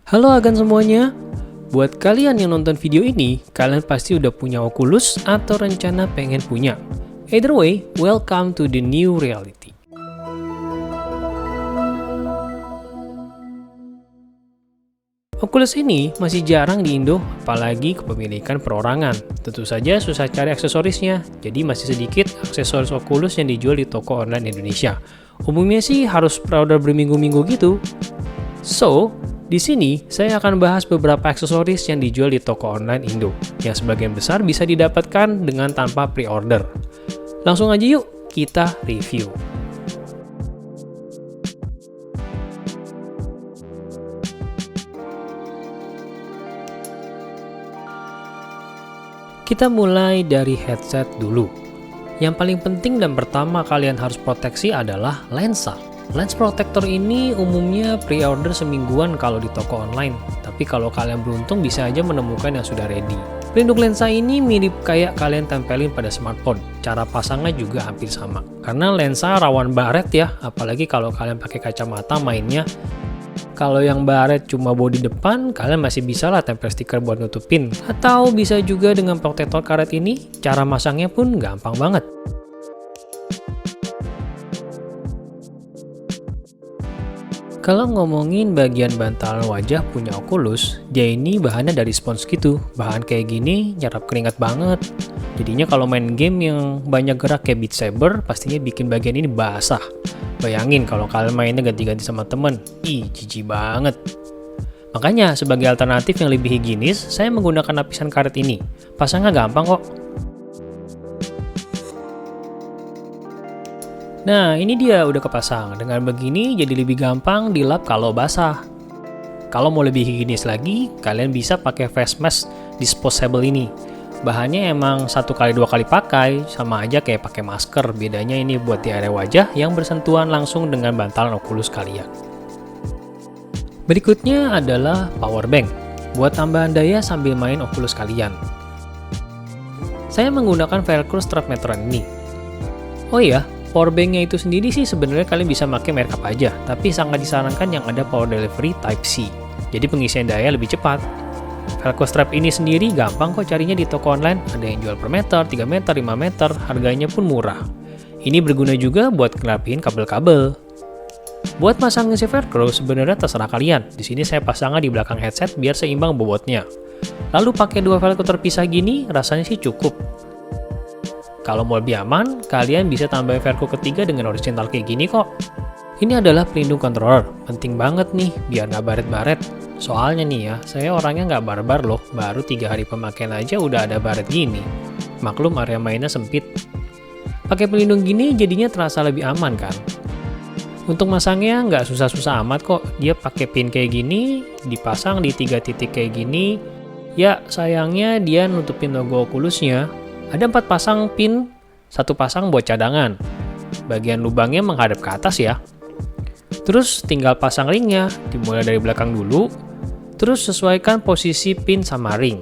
Halo agan semuanya. Buat kalian yang nonton video ini, kalian pasti udah punya Oculus atau rencana pengen punya. Either way, welcome to the new reality. Oculus ini masih jarang di Indo, apalagi kepemilikan perorangan. Tentu saja susah cari aksesorisnya, jadi masih sedikit aksesoris Oculus yang dijual di toko online Indonesia. Umumnya sih harus pre-order berminggu-minggu gitu. So, di sini saya akan bahas beberapa aksesoris yang dijual di toko online Indo, yang sebagian besar bisa didapatkan dengan tanpa pre-order. Langsung aja yuk, kita review. Kita mulai dari headset dulu. Yang paling penting dan pertama kalian harus proteksi adalah lensa. Lens protector ini umumnya pre-order semingguan kalau di toko online, tapi kalau kalian beruntung bisa aja menemukan yang sudah ready. Pelindung lensa ini mirip kayak kalian tempelin pada smartphone, cara pasangnya juga hampir sama. Karena lensa rawan baret ya, apalagi kalau kalian pakai kacamata mainnya. Kalau yang baret cuma bodi depan, kalian masih bisa lah tempel stiker buat nutupin. Atau bisa juga dengan protektor karet ini, cara masangnya pun gampang banget. Kalau ngomongin bagian bantalan wajah punya Oculus, dia ini bahannya dari spons gitu. Bahan kayak gini nyerap keringat banget. Jadinya kalau main game yang banyak gerak kayak Beat Saber, pastinya bikin bagian ini basah. Bayangin kalau kalian mainnya ganti-ganti sama temen, jijik banget. Makanya sebagai alternatif yang lebih higienis, saya menggunakan lapisan karet ini. Pasangnya gampang kok. Nah, ini dia udah kepasang. Dengan begini jadi lebih gampang dilap kalau basah. Kalau mau lebih higienis lagi, kalian bisa pakai face mask disposable ini. Bahannya emang 1x2 kali pakai, sama aja kayak pakai masker. Bedanya ini buat di area wajah yang bersentuhan langsung dengan bantalan Oculus kalian. Berikutnya adalah power bank, buat tambahan daya sambil main Oculus kalian. Saya menggunakan Velcro strap meteran ini. Oh iya, powerbanknya itu sendiri sih sebenarnya kalian bisa pakai merek apa aja, tapi sangat disarankan yang ada power delivery Type-C. Jadi pengisian daya lebih cepat. Velcro strap ini sendiri gampang kok carinya di toko online, ada yang jual per meter, 3 meter, 5 meter, harganya pun murah. Ini berguna juga buat ngerapiin kabel-kabel. Buat masang si Velcro sebenarnya terserah kalian. Di sini saya pasangnya di belakang headset biar seimbang bobotnya. Lalu pakai 2 Velcro terpisah gini rasanya sih cukup. Kalau mau lebih aman, kalian bisa tambahin Velcro ketiga dengan horizontal kayak gini kok. Ini adalah pelindung controller, penting banget nih biar nggak baret-baret. Soalnya nih ya, saya orangnya nggak barbar loh, baru 3 hari pemakaian aja udah ada baret gini. Maklum area mainnya sempit. Pakai pelindung gini jadinya terasa lebih aman kan. Untuk masangnya nggak susah-susah amat kok, dia pakai pin kayak gini, dipasang di 3 titik kayak gini. Ya sayangnya dia nutupin logo Oculusnya. Ada 4 pasang pin, 1 pasang buat cadangan. Bagian lubangnya menghadap ke atas ya. Terus tinggal pasang ringnya, dimulai dari belakang dulu. Terus sesuaikan posisi pin sama ring.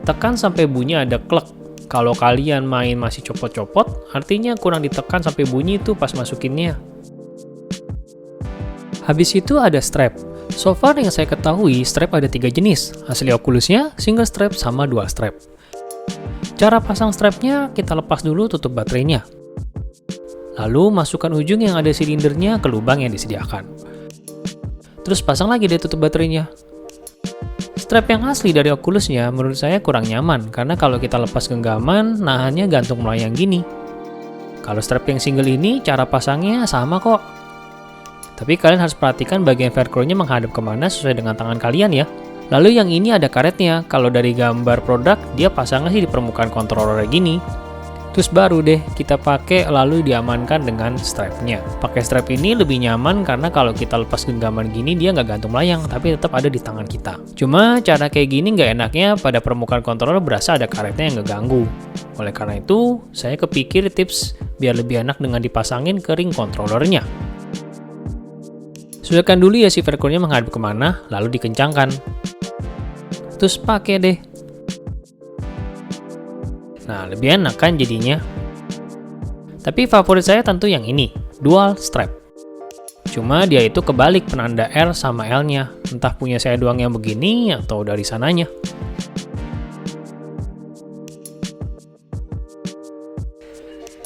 Tekan sampai bunyi ada klek. Kalau kalian main masih copot-copot, artinya kurang ditekan sampai bunyi itu pas masukinnya. Habis itu ada strap. So far yang saya ketahui, strap ada 3 jenis. Asli Oculusnya, single strap sama dual strap. Cara pasang strapnya, kita lepas dulu tutup baterainya. Lalu masukkan ujung yang ada silindernya ke lubang yang disediakan. Terus pasang lagi deh tutup baterainya. Strap yang asli dari Oculusnya menurut saya kurang nyaman, karena kalau kita lepas genggaman, nahannya gantung melayang gini. Kalau strap yang single ini, cara pasangnya sama kok. Tapi kalian harus perhatikan bagian Velcro-nya menghadap kemana sesuai dengan tangan kalian ya. Lalu yang ini ada karetnya, kalau dari gambar produk dia pasangnya sih di permukaan controller gini. Terus baru deh kita pakai lalu diamankan dengan strapnya. Pakai strap ini lebih nyaman karena kalau kita lepas genggaman gini dia nggak gantung layang, tapi tetap ada di tangan kita. Cuma cara kayak gini nggak enaknya pada permukaan controller berasa ada karetnya yang ngeganggu. Oleh karena itu, saya kepikir tips biar lebih enak dengan dipasangin ke ring controllernya. Sesuaikan dulu ya si Velcro-nya menghadap kemana, lalu dikencangkan. Terus pakai deh. Nah, lebih enak kan jadinya. Tapi favorit saya tentu yang ini, dual strap. Cuma dia itu kebalik penanda R sama L-nya. Entah punya saya doang yang begini atau dari sananya.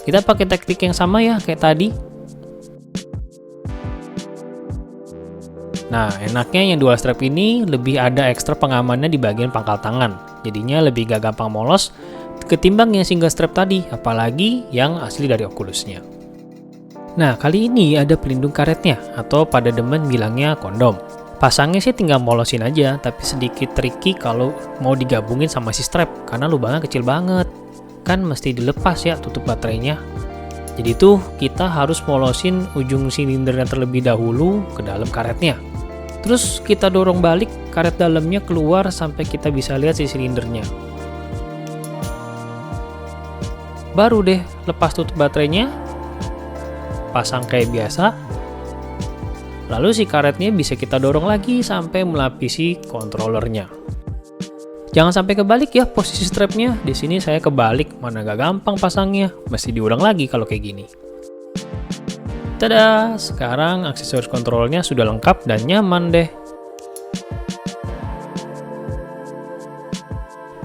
Kita pakai teknik yang sama ya kayak tadi. Nah, enaknya yang dual strap ini lebih ada ekstra pengamannya di bagian pangkal tangan. Jadinya lebih gak gampang molos ketimbang yang single strap tadi, apalagi yang asli dari Oculusnya. Nah, kali ini ada pelindung karetnya, atau pada demen bilangnya kondom. Pasangnya sih tinggal molosin aja, tapi sedikit tricky kalau mau digabungin sama si strap, karena lubangnya kecil banget. Kan mesti dilepas ya tutup baterainya. Jadi tuh kita harus molosin ujung silindernya terlebih dahulu ke dalam karetnya. Terus kita dorong balik karet dalamnya keluar sampai kita bisa lihat si silindernya. Baru deh lepas tutup baterainya, pasang kayak biasa. Lalu si karetnya bisa kita dorong lagi sampai melapisi kontrolernya. Jangan sampai kebalik ya posisi strapnya. Di sini saya kebalik, mana gak gampang pasangnya. Mesti diulang lagi kalau kayak gini. Tada, sekarang aksesoris kontrolnya sudah lengkap dan nyaman deh.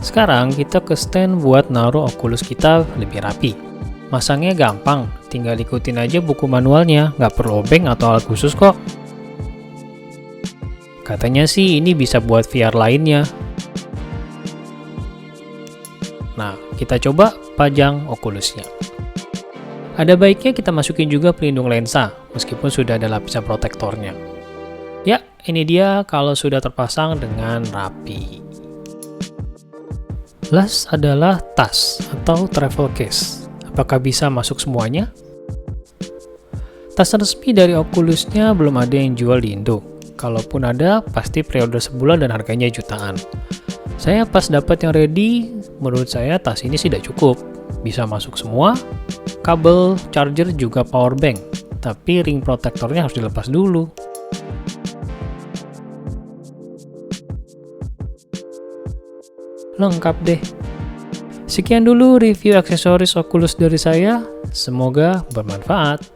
Sekarang kita ke stand buat naruh Oculus kita lebih rapi. Masangnya gampang, tinggal ikutin aja buku manualnya, nggak perlu obeng atau alat khusus kok. Katanya sih ini bisa buat VR lainnya. Nah, kita coba pajang Oculusnya. Ada baiknya kita masukin juga pelindung lensa, meskipun sudah ada lapisan protektornya. Ya, ini dia kalau sudah terpasang dengan rapi. Last adalah tas atau travel case. Apakah bisa masuk semuanya? Tas resmi dari Oculusnya belum ada yang jual di Indo. Kalaupun ada, pasti pre-order sebulan dan harganya jutaan. Saya pas dapat yang ready, menurut saya tas ini sih udah cukup. Bisa masuk semua, kabel, charger, juga power bank. Tapi ring protektornya harus dilepas dulu. Lengkap deh. Sekian dulu review aksesoris Oculus dari saya. Semoga bermanfaat.